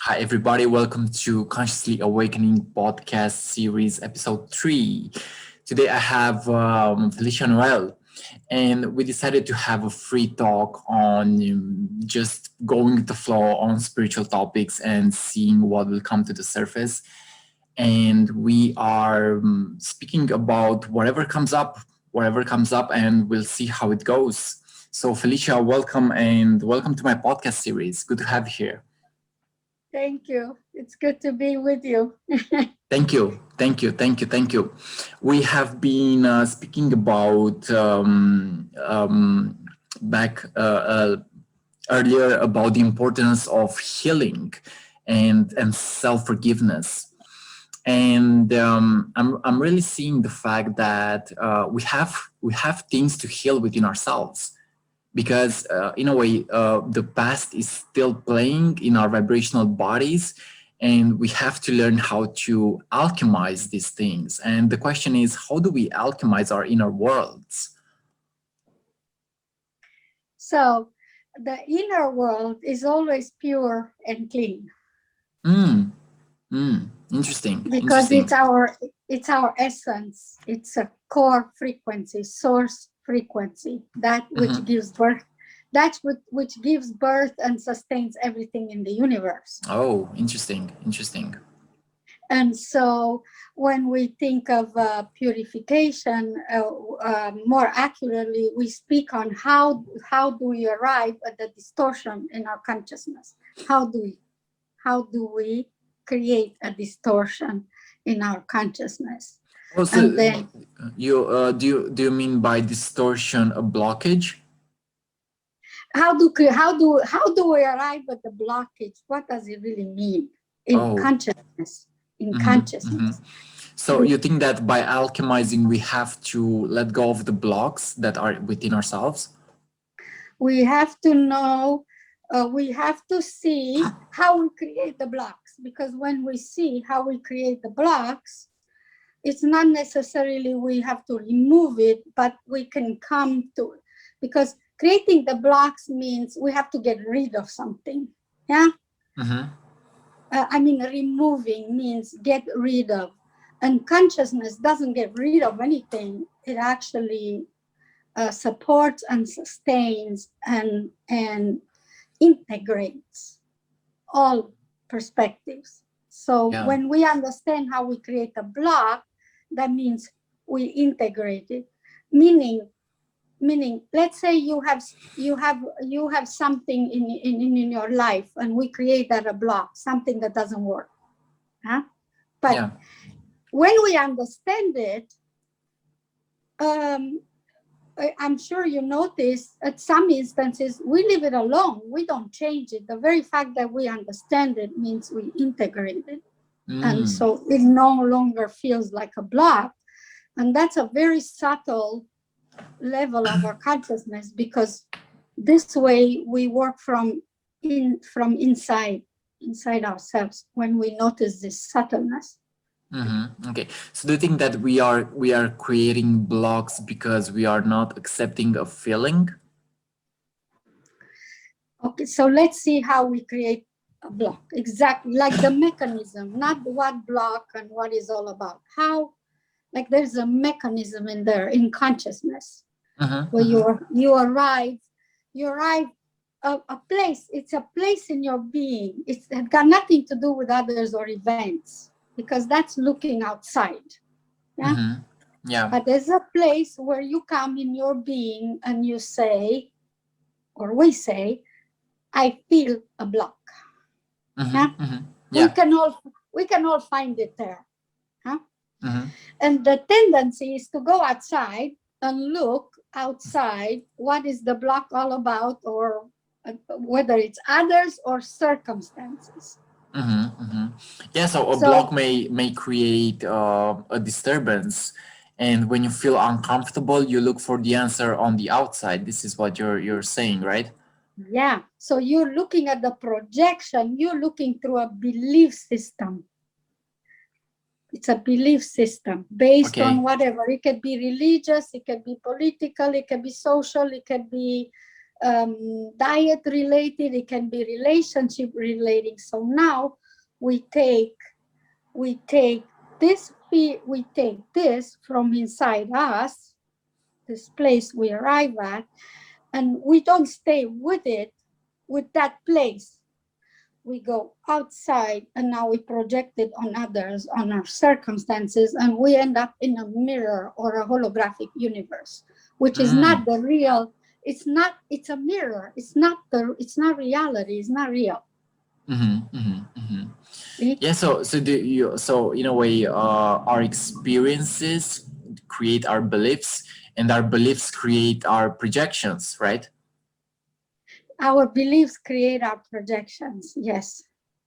Hi, everybody. Welcome to Consciously Awakening podcast series, episode 3. Today I have Felicia Noel, and we decided to have a free talk on just going with the flow on spiritual topics and seeing what will come to the surface. And we are speaking about whatever comes up, and we'll see how it goes. So, Felicia, welcome to my podcast series. Good to have you here. Thank you. It's good to be with you. Thank you. We have been speaking about back earlier about the importance of healing and self-forgiveness. And I'm really seeing the fact that we have things to heal within ourselves, because in a way the past is still playing in our vibrational bodies, and we have to learn how to alchemize these things. And the question is, how do we alchemize our inner worlds? So the inner world is always pure and clean. Interesting. Because it's our essence. It's a core frequency, source frequency, that which gives birth. That's which gives birth and sustains everything in the universe. Oh, interesting. And so when we think of purification, more accurately, we speak on how do we arrive at the distortion in our consciousness? How do we create a distortion in our consciousness? Also, and then do you mean by distortion a blockage? How do we arrive at the blockage? What does it really mean in consciousness? So you think that by alchemizing we have to let go of the blocks that are within ourselves? We have to know, we have to see how we create the blocks, because when we see how we create the blocks, it's not necessarily we have to remove it, but we can come to it. Because creating the blocks means we have to get rid of something. Yeah. Removing means get rid of. And consciousness doesn't get rid of anything. It actually supports and sustains and integrates all perspectives. So when we understand how we create a block, that means we integrate it. Meaning, let's say you have something in your life, and we create that a block, something that doesn't work. But when we understand it, I'm sure you notice at some instances we leave it alone. We don't change it. The very fact that we understand it means we integrate it. And so it no longer feels like a block. And that's a very subtle level of our consciousness, because this way we work from inside ourselves when we notice this subtleness. Okay, so do you think that we are creating blocks because we are not accepting a feeling? Okay, so let's see how we create a block. Exactly, like the mechanism, not what block and what is all about. How, like there's a mechanism in there, in consciousness, where you arrive a place. It's a place in your being. It's got nothing to do with others or events, because that's looking outside. But there's a place where you come in your being and you say, or we say, I feel a block. We can all find it there. And the tendency is to go outside and look outside what is the block all about, or whether it's others or circumstances. So a block may create a disturbance, and when you feel uncomfortable, you look for the answer on the outside. This is what you're saying, right? Yeah. So you're looking at the projection. You're looking through a belief system. It's a belief system based on whatever. It could be religious, it could be political, it could be social, it could be diet related, it can be relationship relating. So now we take this from inside us, this place we arrive at, and we don't stay with that place. We go outside, and now we project it on others, on our circumstances, and we end up in a mirror or a holographic universe, which is not the real. It's a mirror. It's not reality. It's not real. Yeah, so in a way, our experiences create our beliefs, and our beliefs create our projections, right? Our beliefs create our projections. Yes.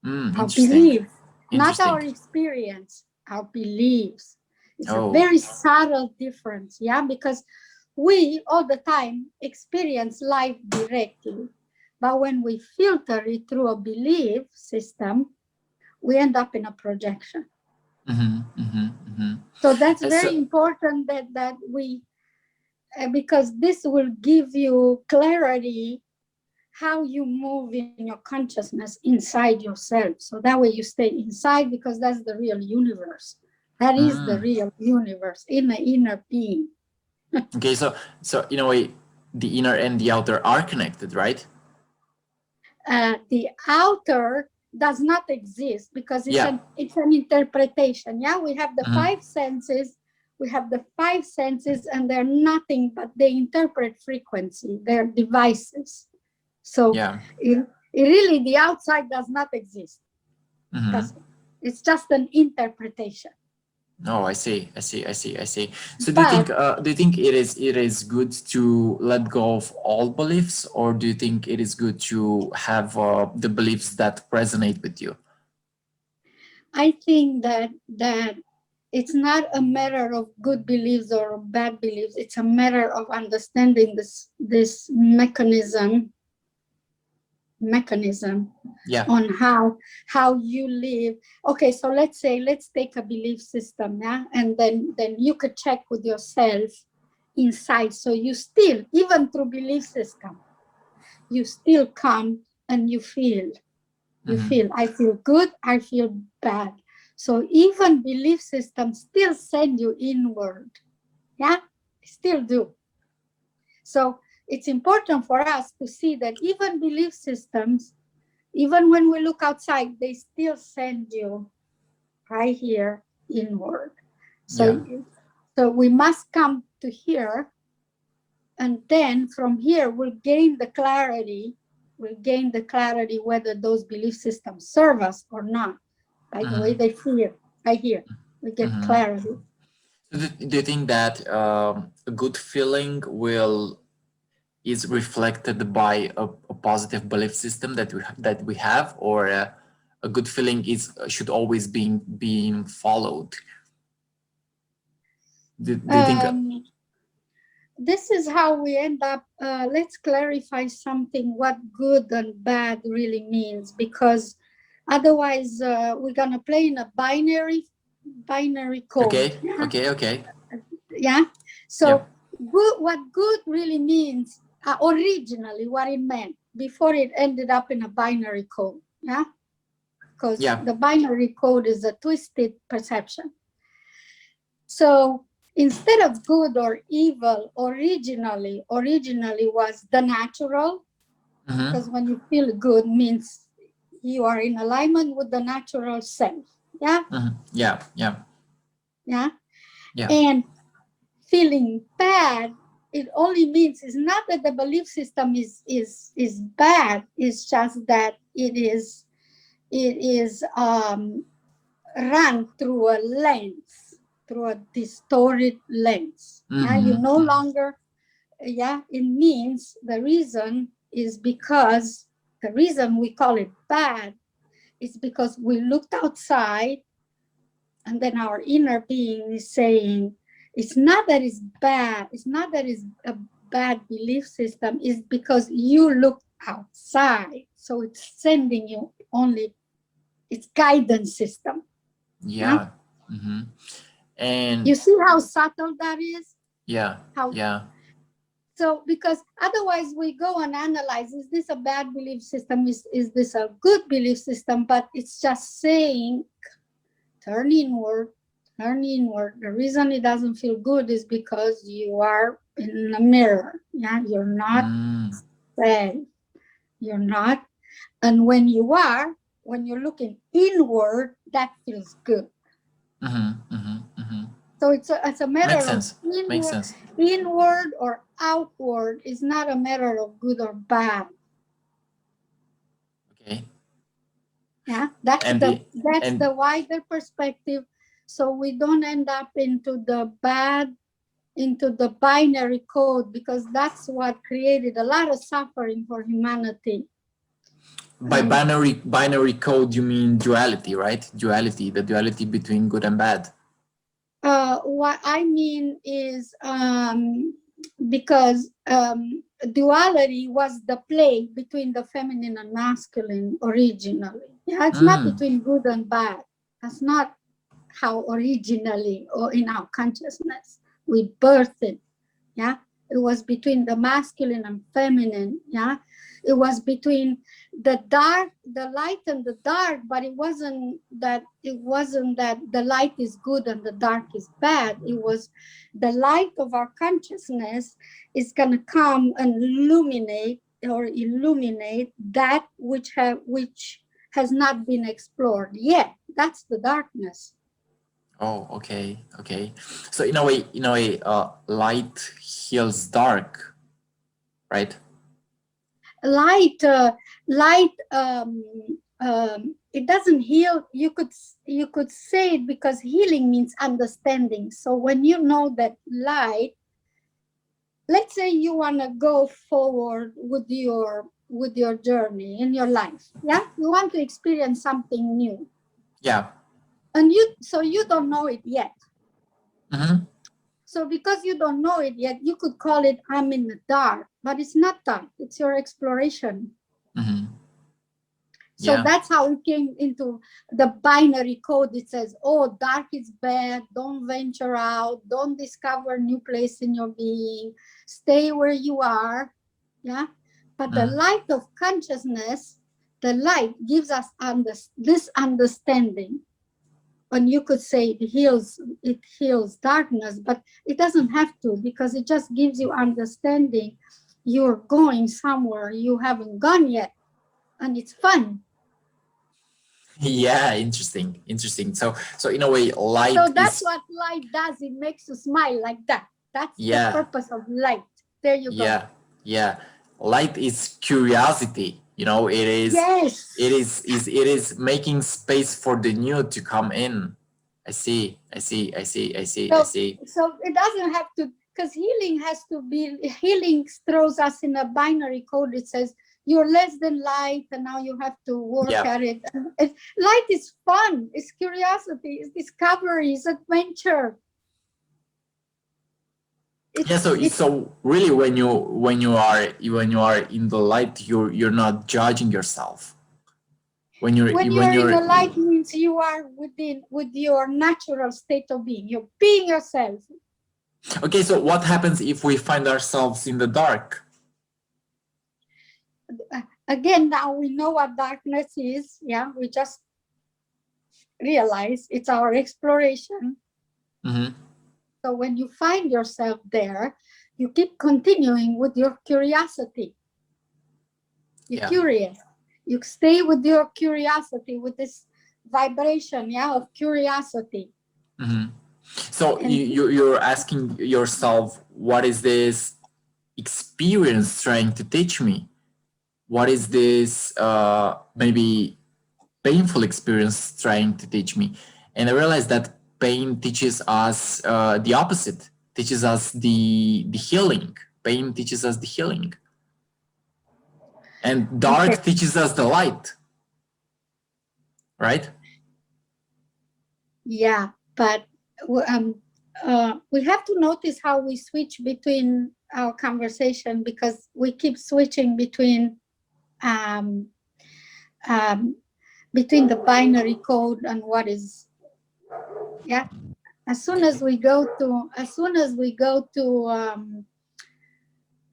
Our Interesting. beliefs, not our experience, our beliefs. It's a Oh, very subtle difference, yeah, because we all the time experience life directly. But when we filter it through a belief system, we end up in a projection. So that's very important that we, because this will give you clarity how you move in your consciousness inside yourself. So that way you stay inside, because that's the real universe. That is the real universe in the inner being. Okay, so in a way, the inner and the outer are connected, right? The outer does not exist because it's an interpretation. Yeah, we have the five senses. We have the five senses, and they're nothing but they interpret frequency. They're devices. So it really, the outside does not exist. It's just an interpretation. Oh, I see. So do you think it is good to let go of all beliefs, or do you think it is good to have the beliefs that resonate with you? I think that it's not a matter of good beliefs or bad beliefs. It's a matter of understanding this mechanism on how you live. Okay, so let's take a belief system, yeah, and then you could check with yourself inside. So you still, even through belief system, you still come and you feel I feel good, I feel bad. So even belief systems still send you inward, yeah, still do. So it's important for us to see that even belief systems, even when we look outside, they still send you right here inward. So we must come to here, and then from here we'll gain the clarity whether those belief systems serve us or not. By the way they feel right here, we get clarity. So do you think that a good feeling is reflected by a positive belief system that we have, or a good feeling should always being followed? Do you think? This is how we end up. Let's clarify something, what good and bad really means, because otherwise we're gonna play in a binary code. Okay. Yeah. So good, what good really means, originally what it meant before it ended up in a binary code. Yeah. Because the binary code is a twisted perception. So instead of good or evil, originally was the natural, because when you feel good means you are in alignment with the natural self. Yeah. Yeah. And feeling bad, it only means, it's not that the belief system is bad, it's just that it is run through a lens, through a distorted lens. Yeah, you no longer, it means the reason is because the reason we call it bad is because we looked outside, and then our inner being is saying, it's not that it's bad, it's not that it's a bad belief system, it's because you look outside. So it's sending you only its guidance system. And you see how subtle that is? So, because otherwise we go and analyze, is this a bad belief system? Is this a good belief system? But it's just saying, turn inward, turn inward. The reason it doesn't feel good is because you are in a mirror. Yeah, you're not Mm, safe. You're not. And when you're looking inward, that feels good. So it's a makes matter of sense. Makes sense. inward or outward. It's not a matter of good or bad. Okay. Yeah, that's And the the that's and the wider perspective. So we don't end up into the bad, into the binary code, because that's what created a lot of suffering for humanity. by binary code, you mean duality, right? Duality, the duality between good and bad. What I mean is because duality was the play between the feminine and masculine originally. Yeah, it's not Mm, between good and bad. That's not how originally or in our consciousness we birthed it. Yeah, it was between the masculine and feminine. Yeah, it was between the dark, the light and the dark, but it wasn't that the light is good and the dark is bad. It was the light of our consciousness is going to come and illuminate that which has not been explored yet. That's the darkness. oh, okay, okay. So in a way, light heals dark, right? Light light um, um, it doesn't heal. You could say it, because healing means understanding. So when you know that light, let's say you want to go forward with your journey in your life. Yeah, you want to experience something new, Yeah. and you don't know it yet. Mm-hmm. So because you don't know it yet, you could call it I'm in the dark, but it's not dark. It's your exploration. Mm-hmm. So Yeah. that's how it came into the binary code. It says, oh, dark is bad. Don't venture out. Don't discover new place in your being. Stay where you are. Yeah. But the Mm. light of consciousness, the light gives us this understanding. And you could say it heals darkness, but it doesn't have to, because it just gives you understanding. You're going somewhere you haven't gone yet, and it's fun. Yeah, interesting, interesting. So in a way, So light that's is, what light does. It makes you smile like that. That's the yeah, purpose of light. There you go. yeah, yeah. Light is curiosity. Yes. It is making space for the new to come in. I see, I see, I see, I see, I So see. so it doesn't have to, because healing throws us in a binary code. It says you're less than light, and now you have to work Yeah, at it. Light is fun. It's curiosity. It's discovery. It's adventure. yeah. It's So really, when you are in the light, you're not judging yourself. When When you're in you're the light means you are with your natural state of being. You're being yourself. okay. So what happens if we find ourselves in the dark? Again, now we know what darkness is. Yeah, we just realize it's our exploration. Mm-hmm. So when you find yourself there, you keep continuing with your curiosity. You're Yeah. curious. You stay with your curiosity, with this vibration, yeah, of curiosity. Mm-hmm. So And you're asking yourself, what is this experience trying to teach me? What is this maybe painful experience trying to teach me? And I realized that pain teaches us the opposite, teaches us the healing. Pain teaches us the healing, and okay, dark teaches us the light, right? yeah, but we have to notice how we switch between our conversation, because we keep switching um, um, between the binary code and what is, yeah. As soon as we go to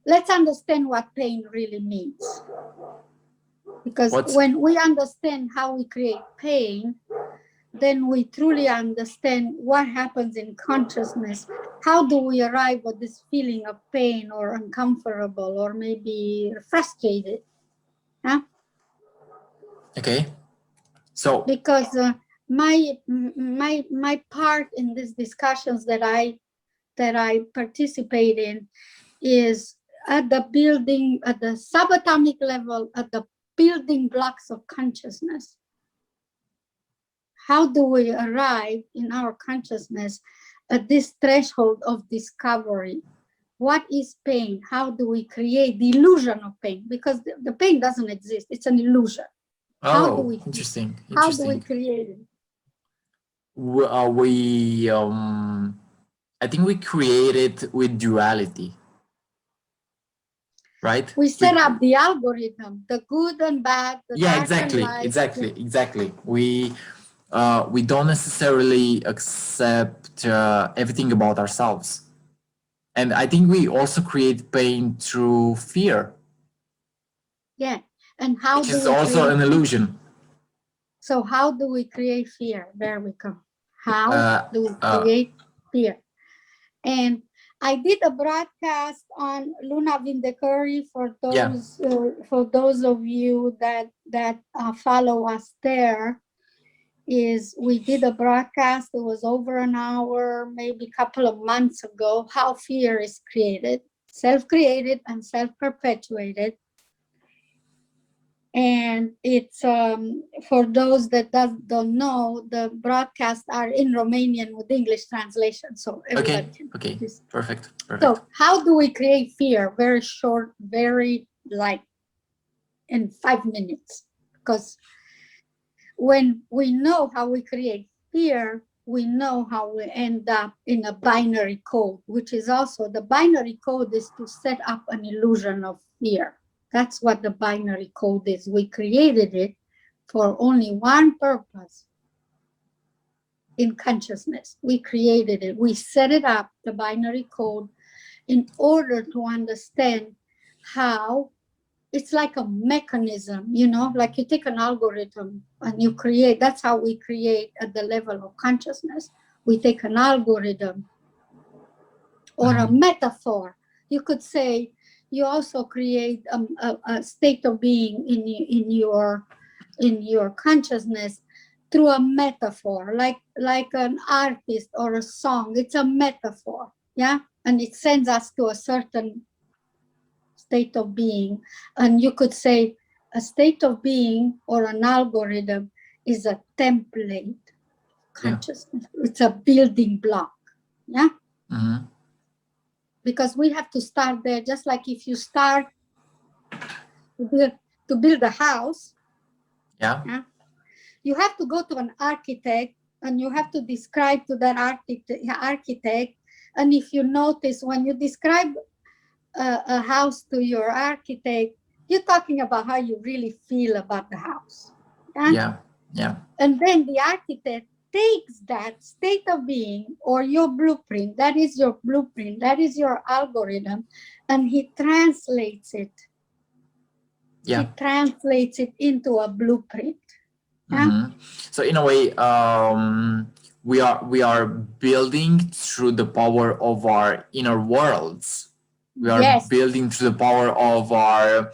let's understand what pain really means. Because What's when we understand how we create pain, then we truly understand what happens in consciousness. How do we arrive at this feeling of pain or uncomfortable or maybe frustrated? Huh? okay? So Because my part in these discussions that I participate in is at the building, at the subatomic level, at the building blocks of consciousness. How do we arrive in our consciousness at this threshold of discovery? What is pain? How do we create the illusion of pain? Because the pain doesn't exist, it's an illusion. How do we interesting, how do we interesting. create it? We I think we created with duality, right? We set up the algorithm, the good and bad, the Yeah, dark and exactly, light. exactly. We don't necessarily accept everything about ourselves, and I think we also create pain through fear. Yeah, and how which do is we also create an illusion. So how do we create fear? There we go. How Uh, do we uh, create fear? And I did a broadcast on Luna Vindekuri yeah, for those of you that follow us there. Is we did a broadcast. It was over an hour, maybe a couple of months ago. How fear is created, self-created and self-perpetuated. And it's for those that don't know, the broadcasts are in Romanian with English translation, so everybody can. Okay, perfect. So how do we create fear? Very short, very like in 5 minutes. Because when we know how we create fear, we know how we end up in a binary code, which is also the binary code is to set up an illusion of fear. That's what the binary code is. We created it for only one purpose in consciousness. We created it. We set it up, the binary code, in order to understand how it's like a mechanism, like you take an algorithm and you create, that's how we create at the level of consciousness. We take an algorithm or a metaphor. You could say you also create a state of being in your consciousness through a metaphor, like an artist or a song. It's a metaphor, yeah, and it sends us to a certain state of being. And you could say a state of being or an algorithm is a template consciousness. It's a building block, yeah. Because we have to start there, just like if you start to build a house, yeah, you have to go to an architect and you have to describe to that architect. And if you notice, when you describe a house to your architect, you're talking about how you really feel about the house. Yeah. And then the architect takes that state of being or your blueprint, that is your blueprint, that is your algorithm, and he translates it. He translates it into a blueprint. So in a way, we are building through the power of our inner worlds. We are building through the power of our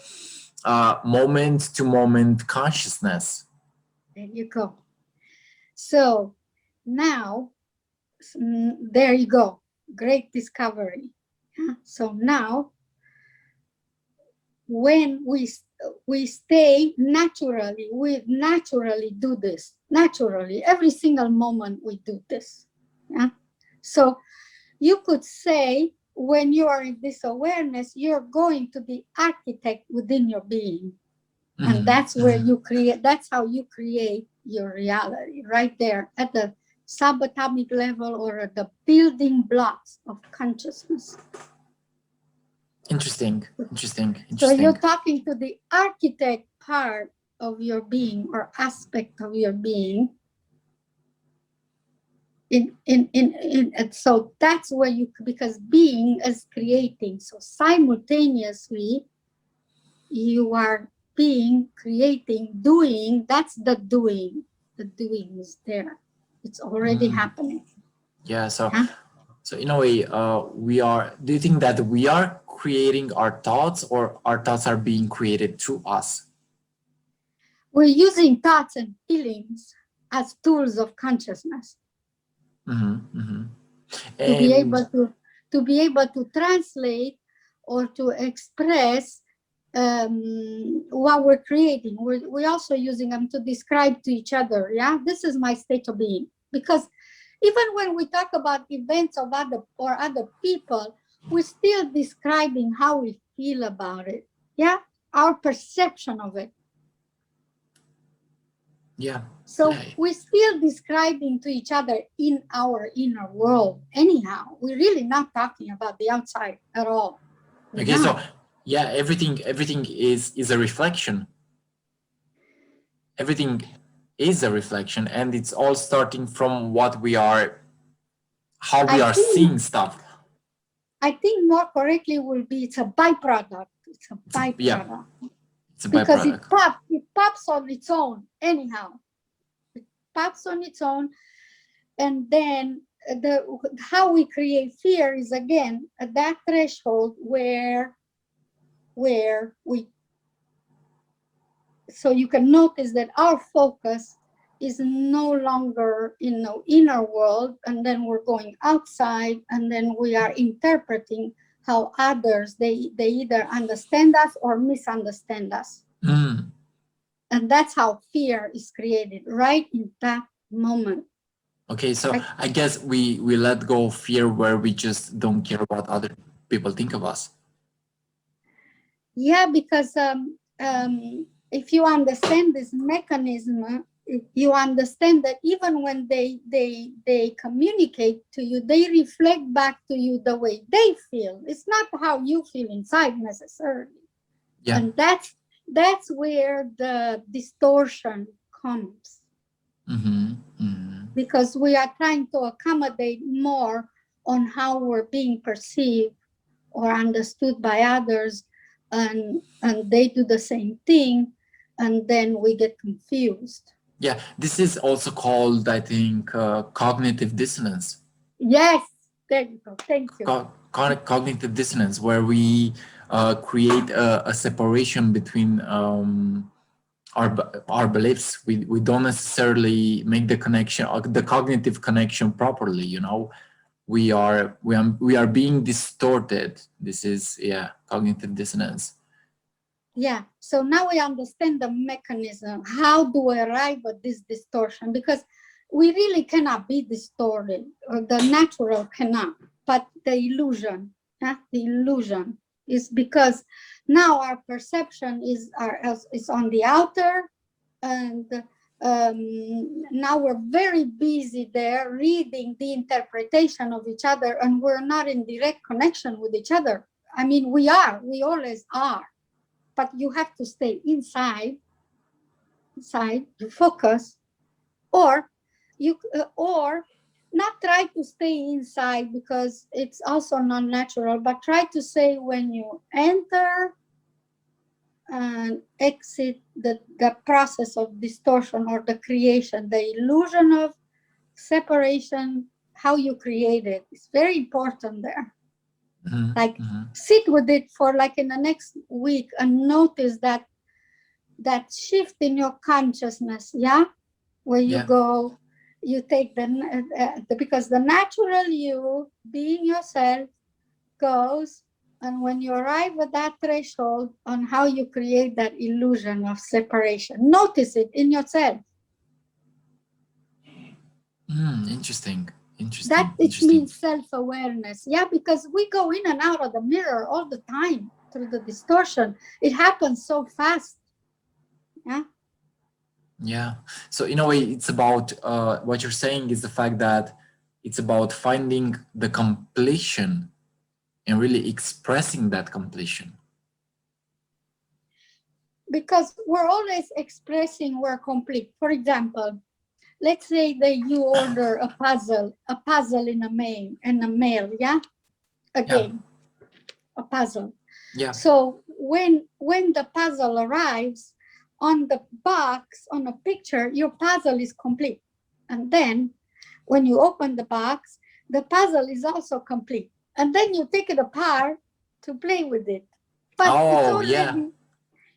moment-to-moment consciousness. There you go. So now, there you go. Great discovery. So now, when we stay naturally, we naturally do this. Naturally, every single moment we do this. Yeah. So you could say, when you are in this awareness, you're going to the architect within your being. And that's where you create, that's how you create your reality, right there at the subatomic level or at the building blocks of consciousness. Interesting. So you're talking to the architect part of your being or aspect of your being. And so that's where you, because being is creating, so simultaneously you are being, creating, doing. That's the doing is there, it's already happening. Yeah. So Huh? so in a way, we are. Do you think that we are creating our thoughts, or our thoughts are being created through us? We're using thoughts and feelings as tools of consciousness to be And able to translate or to express what we're creating. We're also using them to describe to each other. Yeah, this is my state of being. Because even when we talk about events of other people, we're still describing how we feel about it. Yeah, our perception of it. yeah, So yeah. we're still describing to each other in our inner world. Anyhow, we're really not talking about the outside at all. We're Okay. So not. yeah, everything is a reflection. Everything is a reflection, and it's all starting from what we are, how we I are think seeing stuff. I think more correctly will be it's a byproduct. It's a Yeah, byproduct it's a because byproduct. it pops on its own. Anyhow, it pops on its own, and then the how we create fear is again at that threshold where we, so you can notice that our focus is no longer in the inner world, and then we're going outside, and then we are interpreting how others, they either understand us or misunderstand us. And that's how fear is created right in that moment. Okay, so Right? I guess we let go of fear where we just don't care what other people think of us. Yeah, because if you understand this mechanism, you understand that even when they communicate to you, they reflect back to you the way they feel. It's not how you feel inside necessarily, Yeah. and that's where the distortion comes, because we are trying to accommodate more on how we're being perceived or understood by others, and they do the same thing, and then we get confused. Yeah, this is also called, I think, cognitive dissonance. Yes, there you go, thank you. Cognitive dissonance, where we create a separation between our beliefs. We don't necessarily make the connection, the cognitive connection properly. We are being distorted. This is, yeah, cognitive dissonance. Yeah, so now we understand the mechanism. How do we arrive at this distortion? Because we really cannot be distorted, or the natural cannot, but the illusion, the illusion is because now our perception is on the outer, and now we're very busy there reading the interpretation of each other, and we're not in direct connection with each other. I mean, we always are, but you have to stay inside you focus, or or not try to stay inside, because it's also non-natural, but try to say when you enter and exit the process of distortion or the creation, the illusion of separation, how you create it. It's very important there. Like, sit with it for like in the next week and notice that shift in your consciousness, yeah, where you Yeah. go, you take because the natural you, being yourself, goes, and when you arrive at that threshold on how you create that illusion of separation, notice it in yourself. Interesting. That Interesting. it Interesting. means self-awareness. Yeah, because we go in and out of the mirror all the time through the distortion. It happens so fast. Yeah. Yeah. So in a way, it's about what you're saying is the fact that it's about finding the completion and really expressing that completion. Because we're always expressing we're complete. For example, let's say that you order a puzzle in a mail, yeah, a Yeah. game, a puzzle. Yeah. So when the puzzle arrives on the box, on a picture, your puzzle is complete. And then when you open the box, the puzzle is also complete. And then you take it apart to play with it. But Oh, yeah.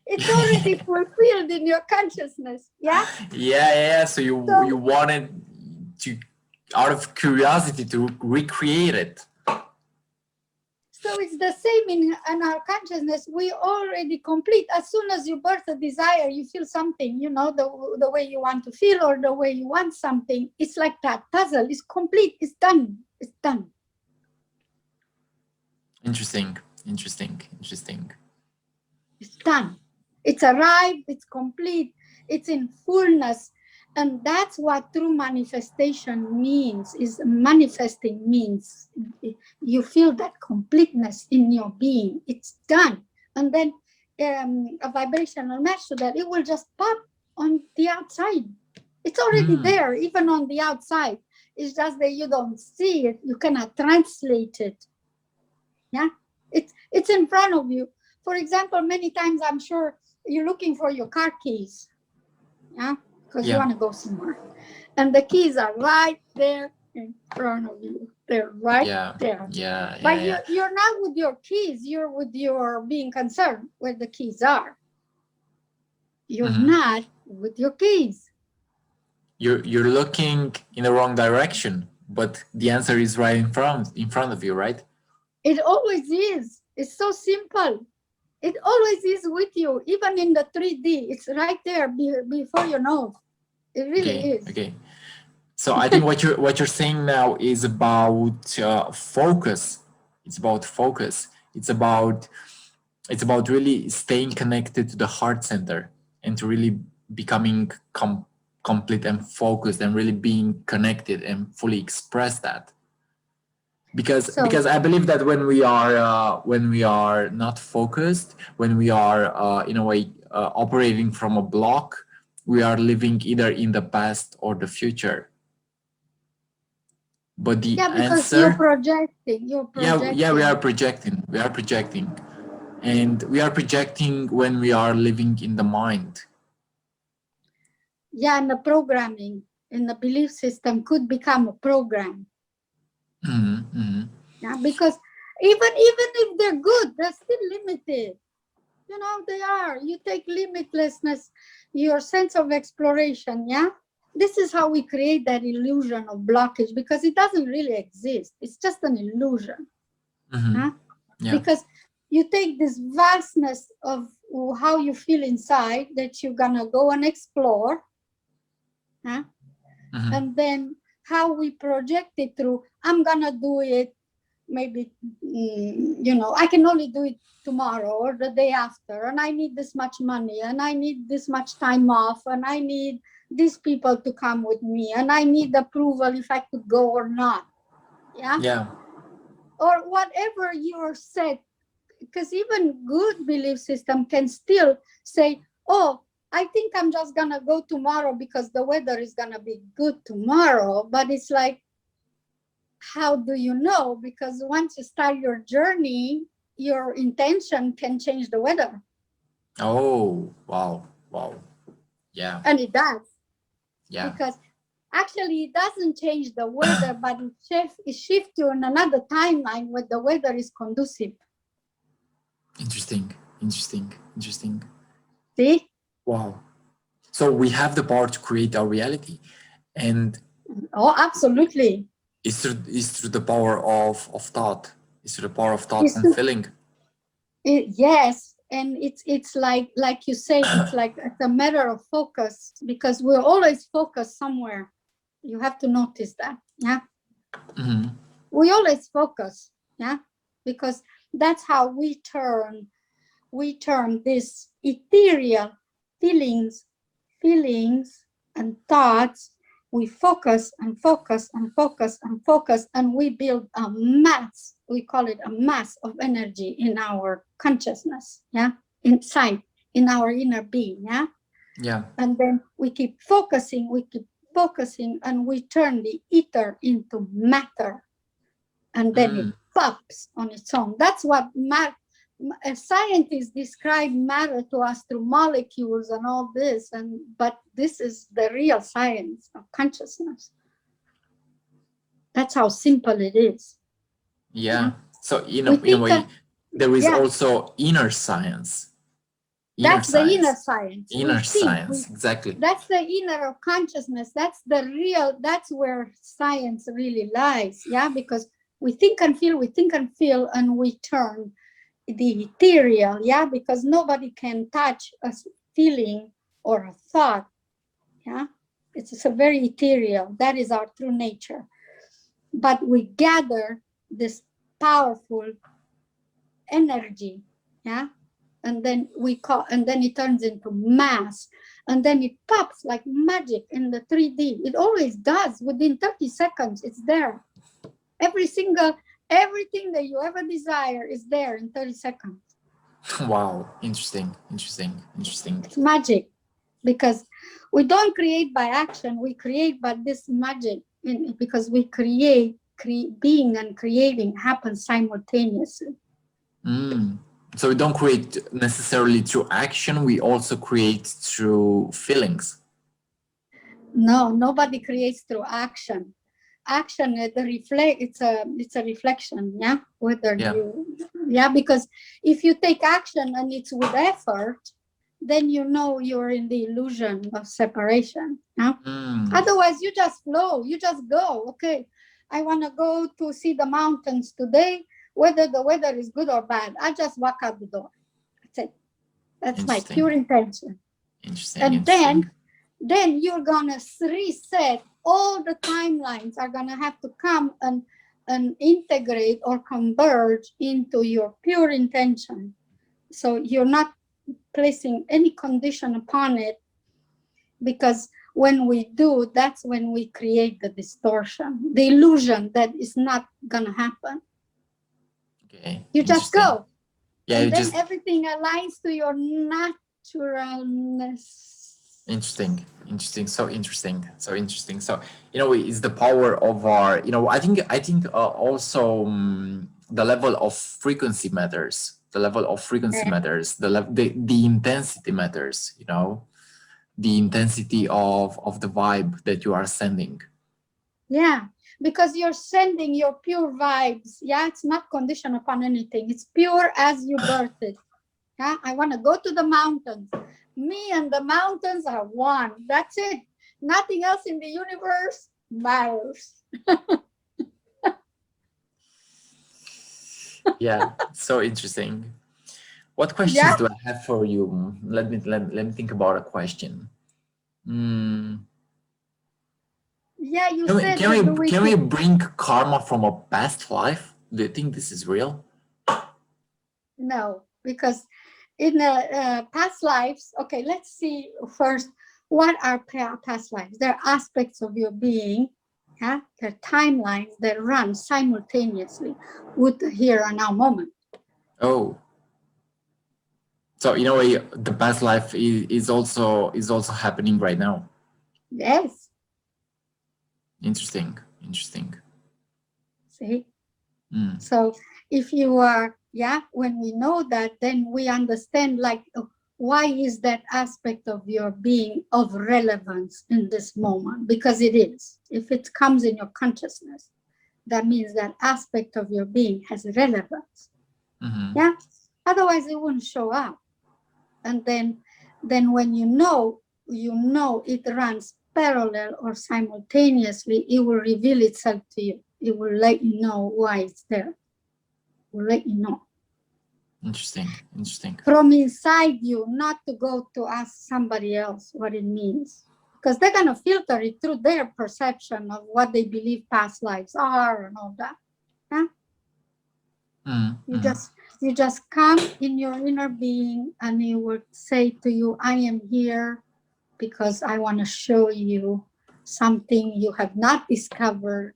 it's already fulfilled in your consciousness. Yeah. Yeah. So you So wanted to, out of curiosity, to recreate it. So it's the same in our consciousness. We already complete. As soon as you birth a desire, you feel something, the way you want to feel or the way you want something. It's like that puzzle is complete. It's done. It's done. Interesting. It's done. It's arrived. It's complete. It's in fullness. And that's what true manifestation means, is manifesting means you feel that completeness in your being. It's done. And then a vibrational match to that, it will just pop on the outside. It's already there, even on the outside. It's just that you don't see it. You cannot translate it. Yeah, it's in front of you. For example, many times I'm sure you're looking for your car keys. Yeah, because you want to go somewhere. And the keys are right there in front of you. They're right there. But you're not with your keys, you're with your being concerned where the keys are. You're not with your keys. You're looking in the wrong direction, but the answer is right in front of you, right? It always is. It's so simple. It always is with you, even in the 3D. It's right there before your nose. It really is. Okay. So I think what you're saying now is about focus. It's about focus. It's about really staying connected to the heart center and to really becoming complete and focused and really being connected and fully express that. Because I believe that when we are not focused, when we are in a way operating from a block, we are living either in the past or the future. But the because answer, you're projecting. we are projecting, and we are projecting when we are living in the mind. Yeah, and the programming in the belief system could become a program. Yeah, because even if they're good, they're still limited. They are. You take limitlessness, your sense of exploration. Yeah, this is how we create that illusion of blockage, because it doesn't really exist. It's just an illusion. Because you take this vastness of how you feel inside that you're gonna go and explore, and then how we project it through, I'm gonna do it maybe, I can only do it tomorrow or the day after, and I need this much money, and I need this much time off, and I need these people to come with me, and I need approval if I could go or not. Yeah. Or whatever you're set, because even good belief system can still say, oh, I think I'm just gonna go tomorrow because the weather is gonna be good tomorrow. But it's like, how do you know? Because once you start your journey, your intention can change the weather. Oh, wow. Yeah. And it does. Yeah. Because actually it doesn't change the weather, but it shifts you in another timeline where the weather is conducive. Interesting. See? Wow. So we have the power to create our reality, and absolutely. It's through the power of thought. It's through the power of thought and feeling. Yes, and it's like you say, it's a matter of focus, because we're always focused somewhere. You have to notice that. Yeah. We always focus. Yeah, because that's how we turn this ethereal feelings and thoughts. We focus and focus and focus and focus, and we build a mass. We call it a mass of energy in our consciousness. Yeah, inside, in our inner being. Yeah. Yeah. And then we keep focusing focusing and we turn the ether into matter, and then it pops on its own. That's what scientists describe matter to us through molecules and all this, but this is the real science of consciousness. That's how simple it is. Yeah. So in a way, there is also inner science. That's the inner science. Inner science, exactly. That's the inner of consciousness. That's the real, that's where science really lies. Yeah, because we think and feel, and we turn the ethereal. Yeah, because nobody can touch a feeling or a thought. Yeah, it's a very ethereal. That is our true nature. But we gather this powerful energy. Yeah. And then it turns into mass, and then it pops like magic in the 3D. It always does. Within 30 seconds, it's there. Everything that you ever desire is there in 30 seconds. Wow, interesting. It's magic, because we don't create by action. We create by this magic, because we create. Being and creating happens simultaneously. So we don't create necessarily through action, we also create through feelings. No, nobody creates through action. Action, it's a reflection, yeah? Because if you take action and it's with effort, then you know you're in the illusion of separation. Yeah? Otherwise, you just flow, you just go. Okay, I want to go to see the mountains today, whether the weather is good or bad. I just walk out the door. That's it. That's my pure intention. And then you're gonna reset. All the timelines are gonna have to come and integrate or converge into your pure intention. So you're not placing any condition upon it, because when we do, that's when we create the distortion, the illusion that is not gonna happen. Okay. You just go. Yeah. And then everything aligns to your naturalness. Interesting. So interesting. So, it's the power of our, I think also the level of frequency matters. The level of frequency matters. The intensity matters, the intensity of the vibe that you are sending. Yeah, because you're sending your pure vibes. Yeah, it's not conditioned upon anything. It's pure as you birth it. Yeah, I want to go to the mountains. Me and the mountains are one. That's it. Nothing else in the universe matters. Yeah, so interesting. What questions do I have for you? Let me think about a question. Yeah, can we bring karma from a past life? Do you think this is real? No, because in past lives, okay, let's see first, what are past lives? They're aspects of your being, yeah? They're timelines that run simultaneously with the here and now moment. Oh. So in a way, the past life is also happening right now. Yes. Interesting. See? So if you are, when we know that, then we understand, like, why is that aspect of your being of relevance in this moment? Because it is. If it comes in your consciousness, that means that aspect of your being has relevance. Yeah. Otherwise, it wouldn't show up. And then when you know it runs parallel or simultaneously, it will reveal itself to you. It will let you know why it's there. It will let you know. Interesting. From inside you, not to go to ask somebody else what it means. Because they're going to filter it through their perception of what they believe past lives are and all that. Yeah? You just come in your inner being, and it will say to you, I am here because I want to show you something you have not discovered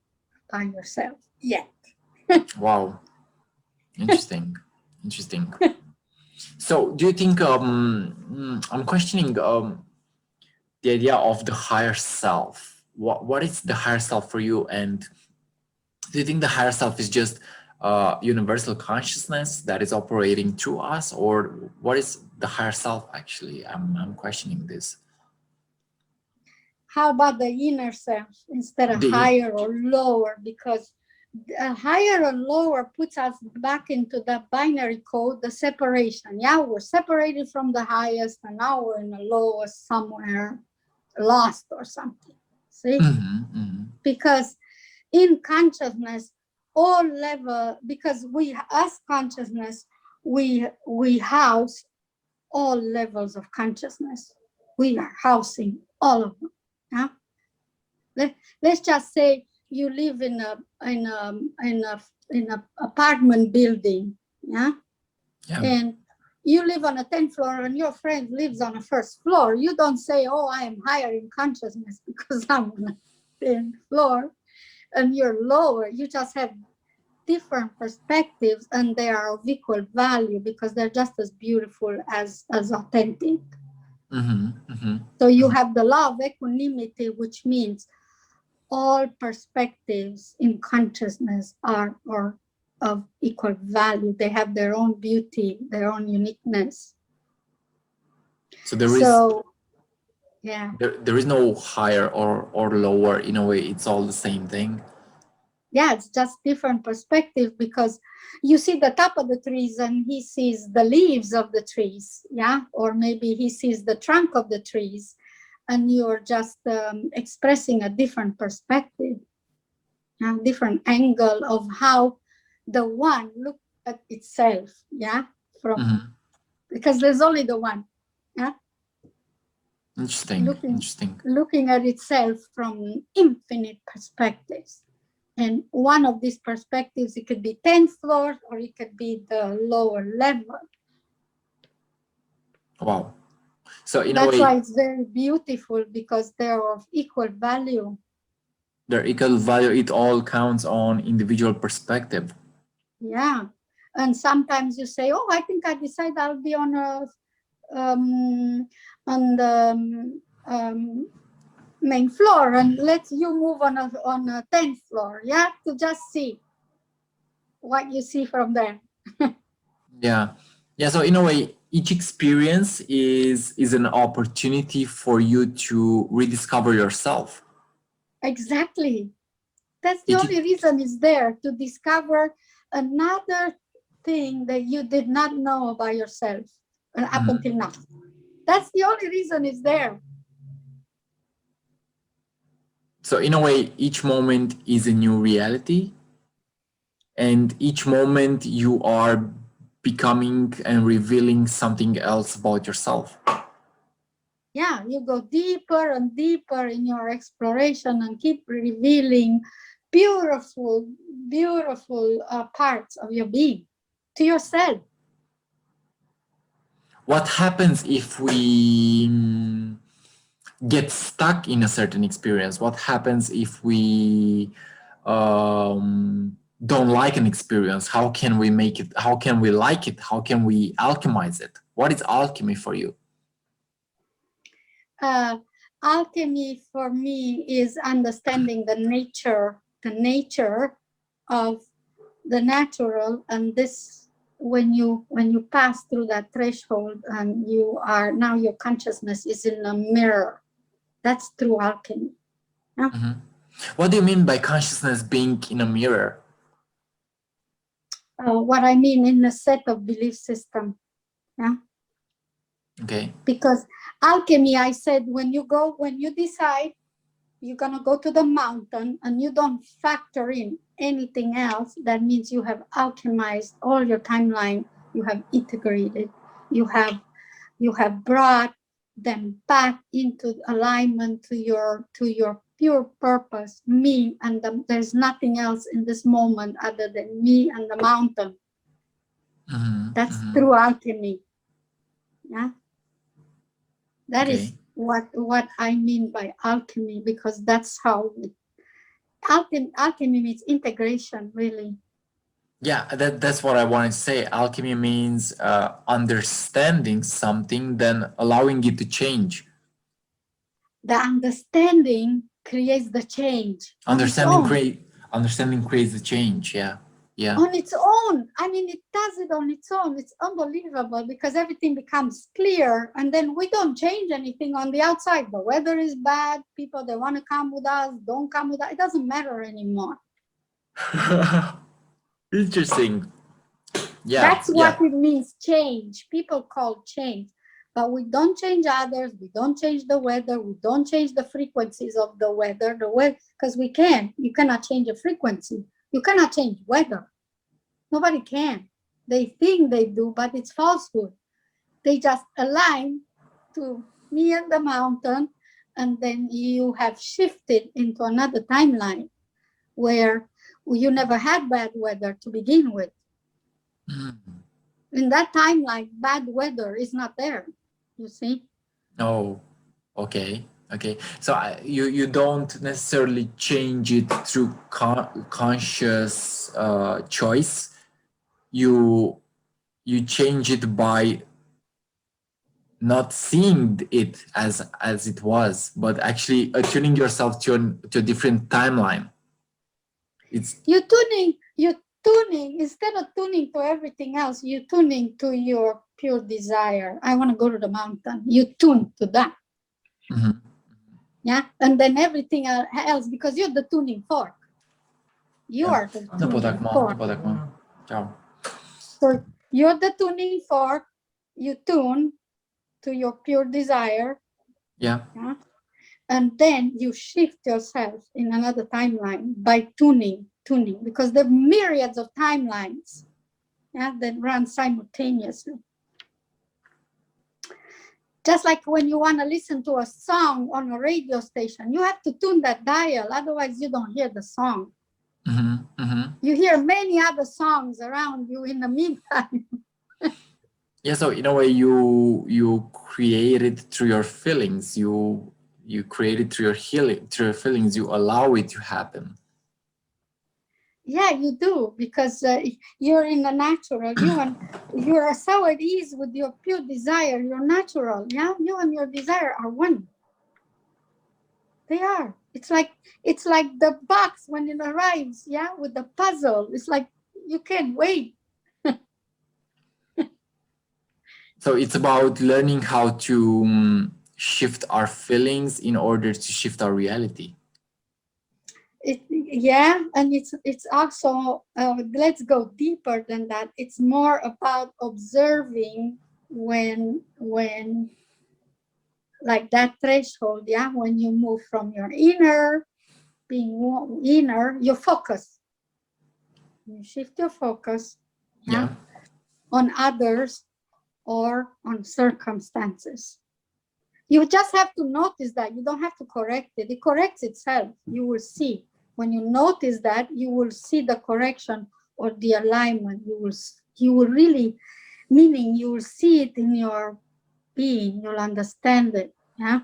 by yourself yet. Wow. Interesting. So do you think, I'm questioning the idea of the higher self. what is the higher self for you? And do you think the higher self is just universal consciousness that is operating through us, or what is the higher self actually? I'm questioning this. How about the inner self instead of The higher or lower? Because higher or lower puts us back into the binary code, the separation. Yeah, we're separated from the highest, and now we're in the lowest somewhere, lost or something. See? Because in consciousness, all level, because we, as consciousness, we house all levels of consciousness. We are housing all of them. Yeah? Let's just say you live in a apartment building, yeah, yeah. and you live on a 10th floor and your friend lives on a first floor. You don't say, "Oh, I am higher in consciousness because I'm on a 10th floor," and you're lower. You just have different perspectives, and they are of equal value because they're just as beautiful as authentic. So you have the law of equanimity, which means all perspectives in consciousness are of equal value. They have their own beauty, their own uniqueness. So yeah. there is no higher or lower. In a way, it's all the same thing. Yeah, it's just different perspective, because you see the top of the trees and he sees the leaves of the trees, yeah, or maybe he sees the trunk of the trees, and you're just expressing a different perspective, a different angle of how the one look at itself, yeah, from because there's only the one, yeah, looking at itself from infinite perspectives. And one of these perspectives, it could be 10th floor or it could be the lower level. Wow. So in That's a way, why it's very beautiful, because they're of equal value. their equal value, it all counts on individual perspective. Yeah. And sometimes you say, "Oh, I think I decide I'll be on the main floor, and let you move on a 10th floor, yeah, to just see what you see from there." Yeah. So in a way, each experience is an opportunity for you to rediscover yourself. Exactly. That's the only reason it's there, to discover another thing that you did not know about yourself up until now. That's the only reason it's there. So in a way, each moment is a new reality, and each moment you are becoming and revealing something else about yourself. Yeah, you go deeper and deeper in your exploration and keep revealing beautiful, beautiful parts of your being to yourself. What happens if we get stuck in a certain experience? What happens if we don't like an experience? How can we make it? How can we like it? How can we alchemize it? What is alchemy for you? Alchemy for me is understanding the nature of the natural, and this, when you pass through that threshold and you are now, your consciousness is in a mirror. That's true alchemy. Yeah? What do you mean by consciousness being in a mirror? What I mean, in a set of belief system. Yeah. Okay. Because alchemy, I said, when you decide you're going to go to the mountain and you don't factor in anything else, that means you have alchemized all your timeline. You have integrated. You have brought them back into alignment to your pure purpose, me, and there's nothing else in this moment other than me and the mountain. That's true alchemy. Yeah. That is what I mean by alchemy, because that's how alchemy means integration, really. Yeah, that's what I wanted to say. Alchemy means understanding something, then allowing it to change. The understanding creates the change on its Understanding own. understanding creates the change. Yeah. Yeah. On its own. I mean, it does it on its own. It's unbelievable because everything becomes clear, and then we don't change anything on the outside. The weather is bad. People, they want to come with us, don't come with us. It doesn't matter anymore. Interesting. Yeah. That's what Yeah. it means, change. People call change. But we don't change others. We don't change the weather. We don't change the frequencies of the weather. Because we can. You cannot change a frequency. You cannot change weather. Nobody can. They think they do, but it's falsehood. They just align to near the mountain, and then you have shifted into another timeline where you never had bad weather to begin with. Mhm. In that timeline, bad weather is not there, you see? Oh, okay. Okay. So you don't necessarily change it through conscious choice. You change it by not seeing it as it was, but actually attuning yourself to a different timeline. It's You're tuning, instead of tuning to everything else, you're tuning to your pure desire. I want to go to the mountain. You tune to that. Mhm. Yeah. And then everything else, because you're the tuning fork. You Yeah. are the No podak tuning mo, no fork. podak mo. Ciao. So you're the tuning fork. You tune to your pure desire. Yeah. Yeah? And then you shift yourself in another timeline by tuning, because there are myriads of timelines, yeah, that run simultaneously. Just like when you want to listen to a song on a radio station, you have to tune that dial, otherwise you don't hear the song. Mm-hmm. Mm-hmm. You hear many other songs around you in the meantime. Yeah. So in a way, you create it through your feelings. You create it through your healing, through your feelings. You allow it to happen. Yeah, you do, because you're in the natural. You're so at ease with your pure desire. You're natural. Yeah, you and your desire are one. They are. It's like the box when it arrives. Yeah, with the puzzle. It's like you can't wait. So it's about learning how to shift our feelings in order to shift our reality. Yeah, and it's also let's go deeper than that. It's more about observing when like that threshold. Yeah, when you move from your being inner, your focus. You shift your focus, yeah, Yeah. on others or on circumstances. You just have to notice that. You don't have to correct it. It corrects itself. You will see. When you notice that, you will see the correction or the alignment. You will really, meaning you will see it in your being. You'll understand it. Yeah.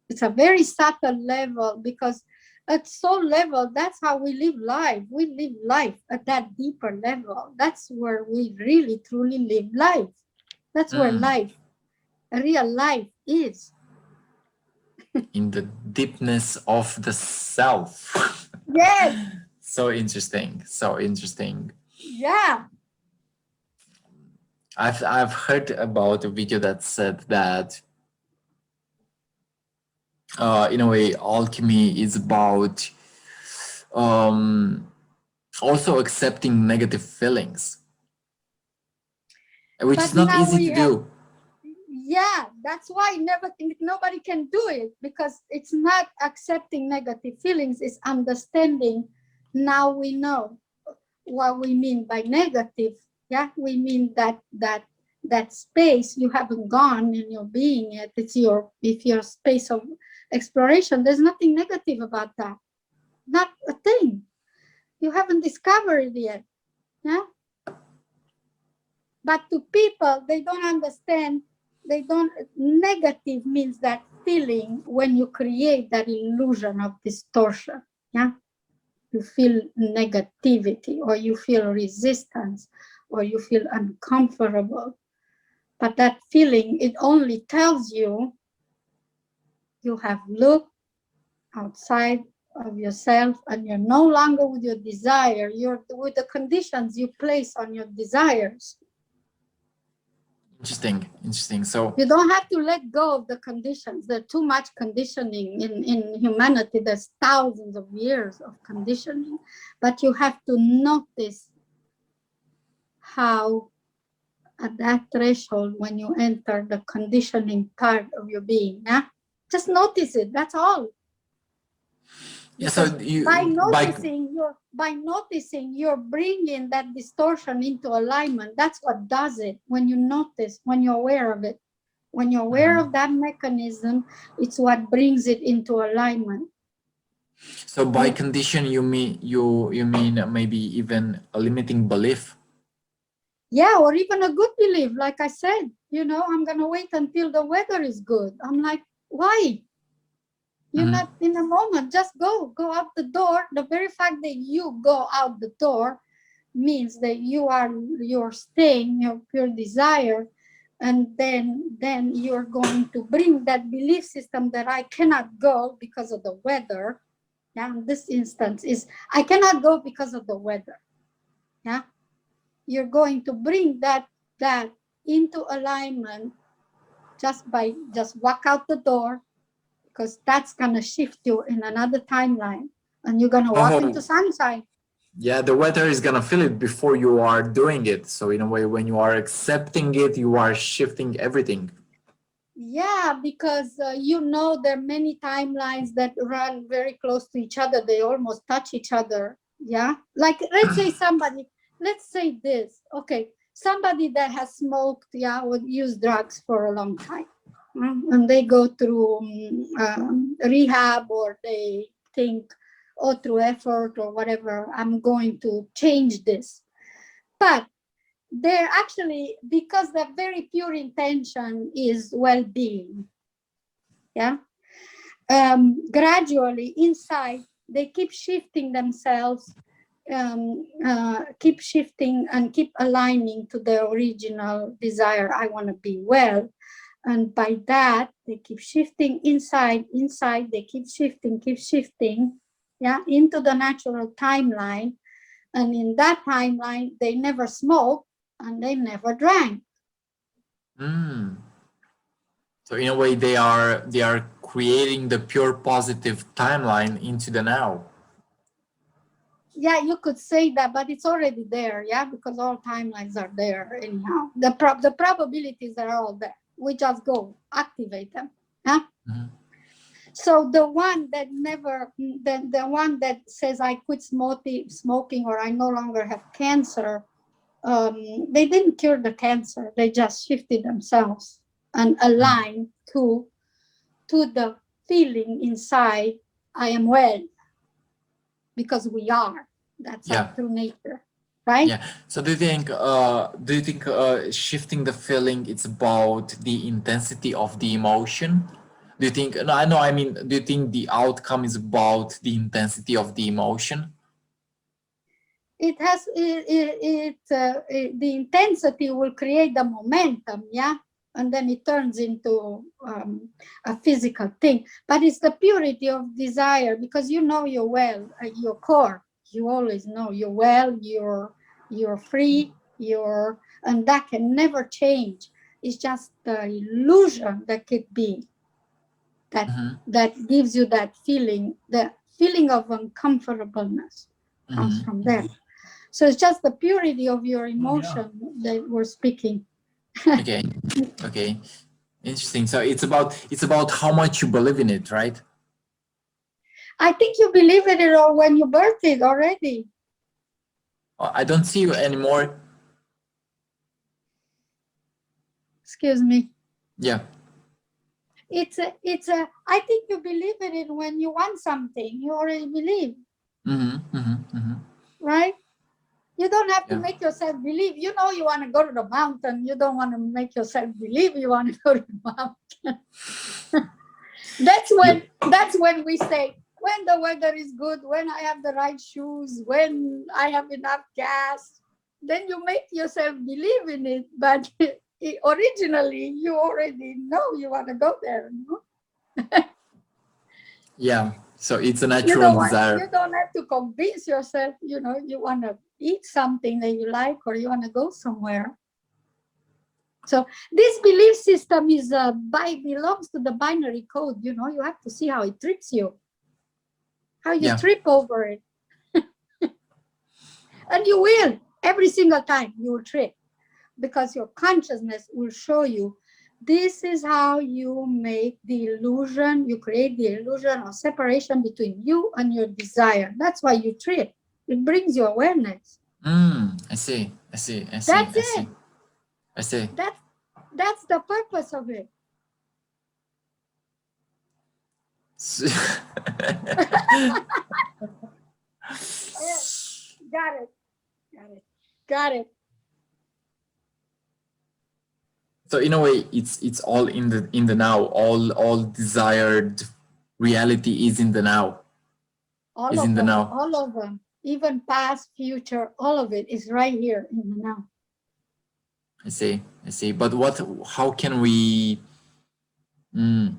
It's a very subtle level, because at soul level, that's how we live life. We live life at that deeper level. That's where we really truly live life. That's where life, real life is. In the deepness of the self. Yes. So interesting. So interesting. Yeah. I've heard about a video that said that in a way alchemy is about also accepting negative feelings, which But is not now easy we to have, do. yeah, that's why nobody can do it, because it's not accepting negative feelings, it's understanding. Now we know what we mean by negative. Yeah, we mean that space you haven't gone in your being yet. It's your space of exploration. There's nothing negative about that. Not a thing. You haven't discovered it yet. Yeah. But to people, they don't understand. Negative means that feeling when you create that illusion of distortion. Yeah. You feel negativity, or you feel resistance, or you feel uncomfortable. But that feeling, it only tells you you have looked outside of yourself, and you're no longer with your desire, you're with the conditions you place on your desires. Interesting. So You don't have to let go of the conditions. There's too much conditioning in humanity. There's thousands of years of conditioning, but you have to notice how at that threshold, when you enter the conditioning part of your being, yeah, just notice it. That's all. yeah, so Because by noticing, you're bringing that distortion into alignment. That's what does it. When you notice, when you're aware of it, when you're aware of that mechanism, it's what brings it into alignment. So by condition, you mean maybe even a limiting belief? Yeah, or even a good belief. Like I said, I'm gonna wait until the weather is good. I'm like, why? You're not in a moment. Just go out the door. The very fact that you go out the door means that you're staying your pure desire, and then you're going to bring that belief system that I cannot go because of the weather. Yeah, in this instance is I cannot go because of the weather. Yeah, you're going to bring that into alignment just walk out the door, because that's gonna shift you in another timeline, and you're gonna walk into sunshine. Yeah, the weather is gonna feel it before you are doing it. So in a way, when you are accepting it, you are shifting everything. Yeah, because there are many timelines that run very close to each other. They almost touch each other. Yeah, like let's say this. Okay, somebody that has smoked, would use drugs for a long time, and they go through rehab, or they think, oh, through effort or whatever, I'm going to change this. But they're actually, because the very pure intention is well-being, yeah, gradually inside they keep shifting themselves, keep shifting and keep aligning to the original desire. I want to be well, and by that they keep shifting inside. They keep shifting, yeah, into the natural timeline. And in that timeline, they never smoked and they never drank. So in a way, they are creating the pure positive timeline into the now. Yeah, you could say that, but it's already there, yeah, because all timelines are there anyhow. The probabilities are all there. We just go activate them. Huh? So the one that the one that says I quit smoking, or I no longer have cancer, they didn't cure the cancer. They just shifted themselves and aligned to the feeling inside, I am well, because we are. That's our true nature, right? Yeah. So do you think shifting the feeling, it's about the intensity of the emotion? Do you think, no, I know, I mean, do you think the outcome is about the intensity of the emotion? It has the intensity will create the momentum, yeah, and then it turns into a physical thing. But it's the purity of desire, because you're well at your core. You always know you're well. You're free. And that can never change. It's just the illusion that could be that gives you that feeling. The feeling of uncomfortableness comes from there. So it's just the purity of your emotion that we're speaking. Okay. Interesting. So it's about how much you believe in it, right? I think you believe in it or when you birthed it already. I don't see you anymore. Excuse me. Yeah. I think you believe in it when you want something. You already believe. Right? You don't have to make yourself believe. You want to go to the mountain. You don't want to make yourself believe you want to go to the mountain. That's when we say, when the weather is good, when I have the right shoes, when I have enough gas, then you make yourself believe in it. But originally, you already know you want to go there. No? Yeah. So it's a You natural don't want, you desire. don't have to convince yourself, you want to eat something that you like or you want to go somewhere. So this belief system belongs to the binary code. You have to see how it trips you, how you Yeah. trip over it. And you will, every single time you will trip, because your consciousness will show you this is how you make the illusion, you create the illusion of separation between you and your desire. That's why you trip. It brings you awareness. I see. I see. I see. That's I see. it. I see. That's that's the purpose of it. So, Yeah, got it. Got it. Got it. so in a way, it's all in the now. All desired reality is in the now. All Is in of the them, now. all of them, even past, future, all of it is right here in the now. I see. I see. But what? How can we? Mm,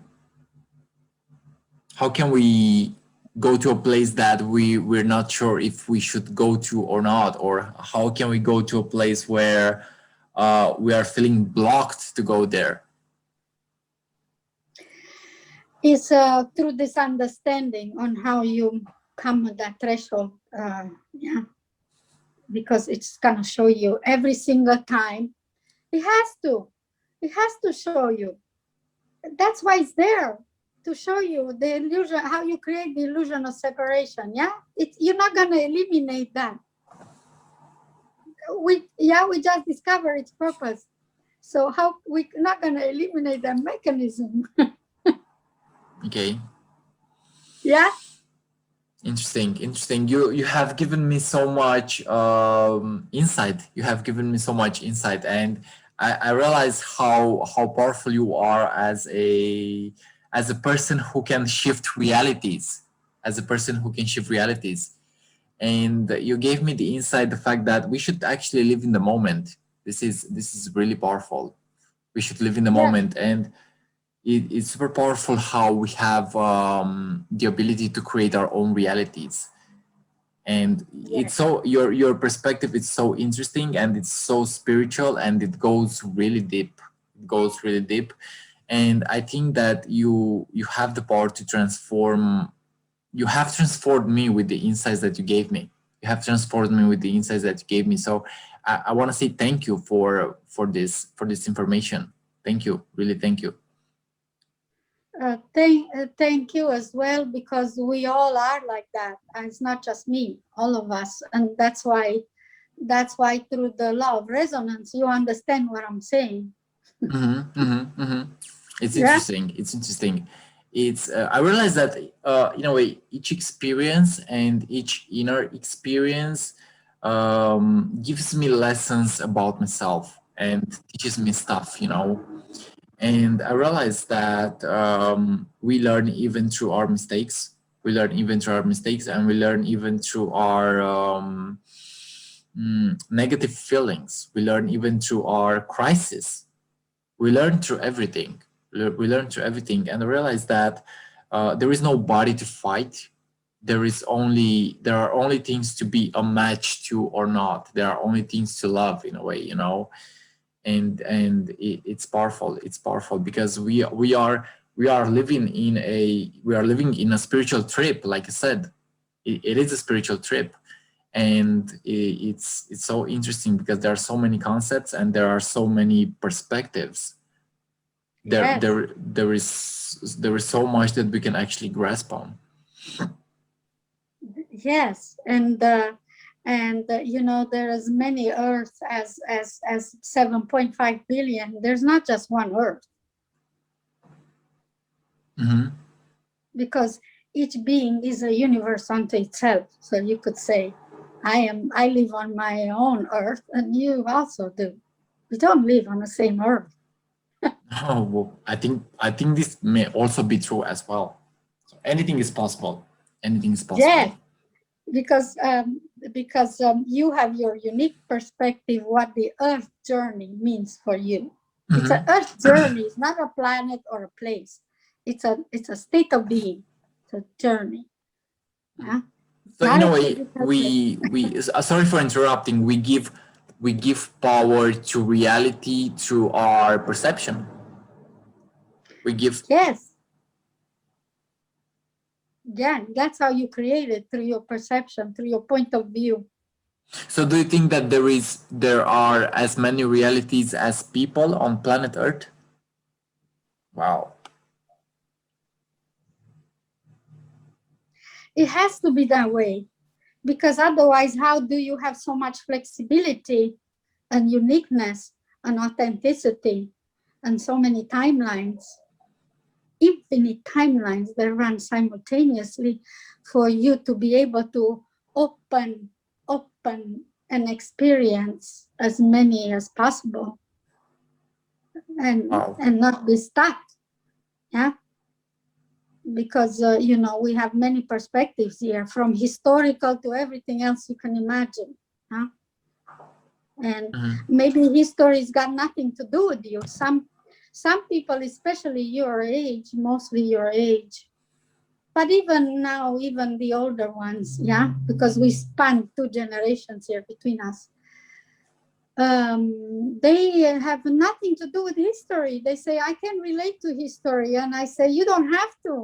how can we go to a place that we're not sure if we should go to or not, or how can we go to a place where we are feeling blocked to go there? Is through this understanding on how you come at that threshold. Yeah, because it's gonna show you every single time. It has to. It has to show you. That's why it's there, to show you the illusion, how you create the illusion of separation. Yeah, you're not gonna eliminate that. We just discover its purpose. So how we're not gonna eliminate the mechanism? Okay. Yeah. Interesting, interesting. You have given me so much insight. You have given me so much insight, and I realize how powerful you are as a person who can shift realities, as a person who can shift realities. And you gave me the insight, the fact that we should actually live in the moment. This is really powerful. We should live in the Yeah. moment, and it's super powerful how we have the ability to create our own realities. And Yeah. it's so your perspective is so interesting, and it's so spiritual, and it goes really deep. It goes really deep, and I think that you have the power to transform. You have transformed me with the insights that you gave me. You have transformed me with the insights that you gave me. So I want to say thank you for this information. Thank you, really, thank you. Thank you as well, because we all are like that. And it's not just me, all of us. And that's why through the law of resonance, you understand what I'm saying. It's Yeah. interesting. It's interesting. It's I realize that in a way each experience and each inner experience gives me lessons about myself and teaches me stuff. And I realized that we learn even through our mistakes. We learn even through our mistakes, and we learn even through our negative feelings. We learn even through our crisis. We learn through everything. We learn through everything, and I realize that there is no body to fight. There are only things to be a match to or not. There are only things to love in a way. And it's powerful. It's powerful because we are living in a spiritual trip. Like I said, it is a spiritual trip, and it's so interesting because there are so many concepts and there are so many perspectives. there Yes. there there is so much that we can actually grasp on. Yes. And there is many Earths as 7.5 billion. There's not just one Earth, Mm-hmm. because each being is a universe unto itself. So you could say, I live on my own Earth, and you also do. We don't live on the same Earth. Oh, well, I think this may also be true as well. So anything is possible. Anything is Yes, possible. because you have your unique perspective what the Earth journey means for you. It's an Mm-hmm. Earth journey. It's not a planet or a place. It's a state of being. It's a journey. Yeah. So in Not a a way, physical place. we sorry for interrupting. We give power to reality through our perception. We give. Yes. Yeah, that's how you create it, through your perception, through your point of view. So do you think that there are as many realities as people on planet Earth? Wow. It has to be that way, because otherwise, how do you have so much flexibility and uniqueness and authenticity and so many timelines, infinite timelines that run simultaneously, for you to be able to open and experience as many as possible, and Wow. not be stuck. Yeah, because we have many perspectives here, from historical to everything else you can imagine. Huh? And maybe history's got nothing to do with you. Some people, especially your age, mostly your age, but even now, even the older ones, yeah, because we span 2 generations here between us, they have nothing to do with history. They say, I can relate to history. And I say, you don't have to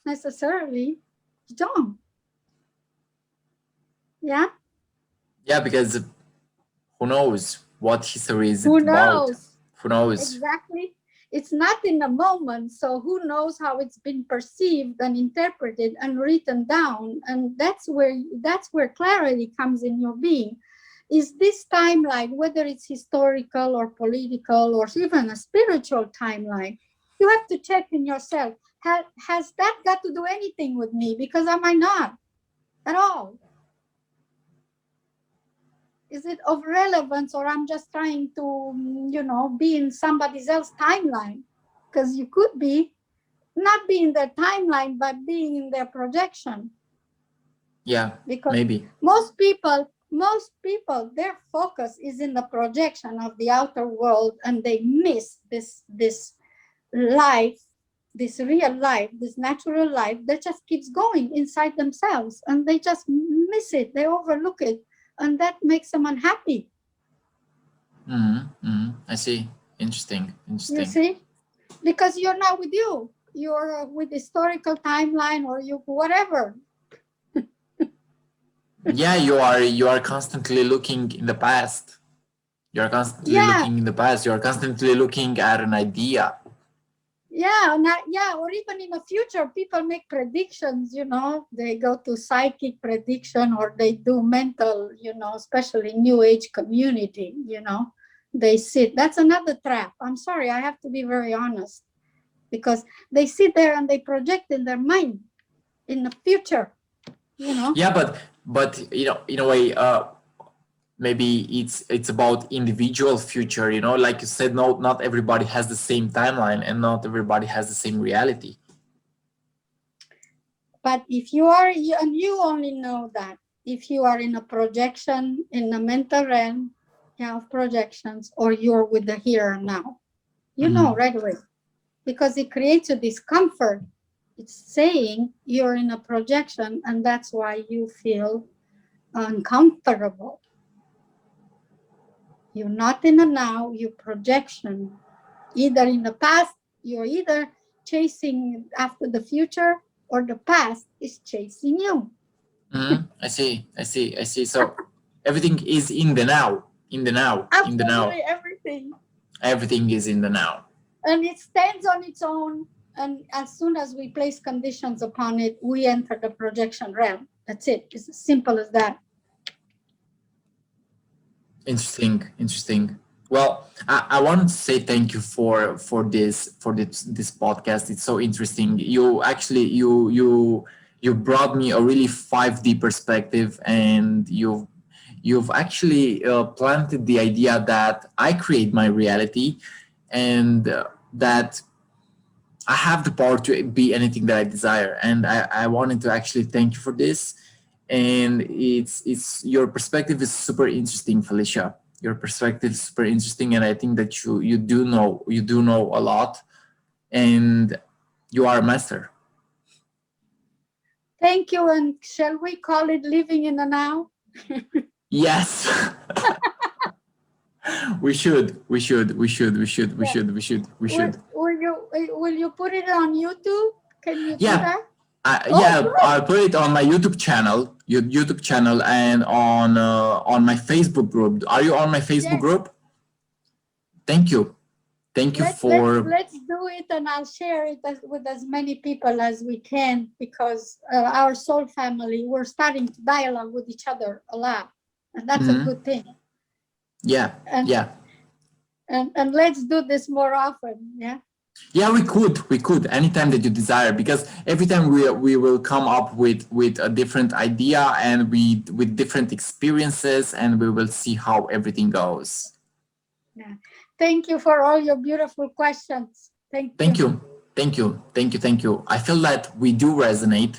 necessarily. You don't. Yeah. Yeah, because who knows what history is Who about? knows? Who knows? Exactly. It's not in the moment. So who knows how it's been perceived and interpreted and written down? And that's where clarity comes in your being. Is this timeline, whether it's historical or political or even a spiritual timeline, you have to check in yourself. Has that got to do anything with me? Because am I not at all? Is it of relevance, or I'm just trying to, be in somebody else's timeline? Because you could be not be in their timeline, but being in their projection. Yeah, Because maybe. most people, their focus is in the projection of the outer world, and they miss this life, this real life, this natural life that just keeps going inside themselves, and they just miss it, they overlook it, and that makes them unhappy. I see. Interesting. You Interesting. see, because you're not with you, you're with historical timeline, or you whatever. Yeah, you are constantly looking in the past. You're constantly Yeah, looking in the past. You're constantly looking at an idea. yeah, or even in the future, people make predictions. They go to psychic prediction, or they do mental. Especially new age community. They sit. That's another trap. I'm sorry, I have to be very honest, because they sit there and they project in their mind in the future. Yeah, but in a way, maybe it's about individual future. Like you said, no, not everybody has the same timeline, and not everybody has the same reality. But if you are, and you only know that if you are in a projection in the mental realm, of projections, or you're with the here and now, you know right away, because it creates a discomfort. It's saying you're in a projection, and that's why you feel uncomfortable. You're not in the now, you're projection. Either in the past, you're either chasing after the future, or the past is chasing you. I see. So everything is in the now, in the now, in the now. Absolutely everything. Everything is in the now. And it stands on its own. And as soon as we place conditions upon it, we enter the projection realm. That's it. It's as simple as that. Interesting. Well, I want to say thank you for this podcast. It's so interesting. You brought me a really 5D perspective, and you've actually planted the idea that I create my reality, and that I have the power to be anything that I desire. And I wanted to actually thank you for this. And it's your perspective is super interesting, Felicia. Your perspective is super interesting, and I think that you do know a lot, and you are a master. Thank you. And shall we call it living in the now? Yes. We should. Yeah. Will you put it on YouTube? Can you do Yeah. that? Yeah, Oh, I'll put it on my YouTube channel, and on my Facebook group. Are you on my Facebook yes. group? Thank you. Thank you for. Let's do it, and I'll share it with as many people as we can, because our soul family, we're starting to dialogue with each other a lot, and that's a good thing. Yeah, And yeah. and let's do this more often. Yeah. Yeah, we could anytime that you desire, because every time we will come up with a different idea, and with different experiences, and we will see how everything goes. Yeah. Thank you for all your beautiful questions. Thank Thank you. you. Thank you. I feel that we do resonate.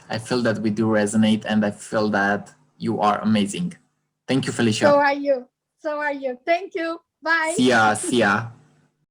And I feel that you are amazing. Thank you, So Felicia. are you. So are you. Thank you. Bye. See ya.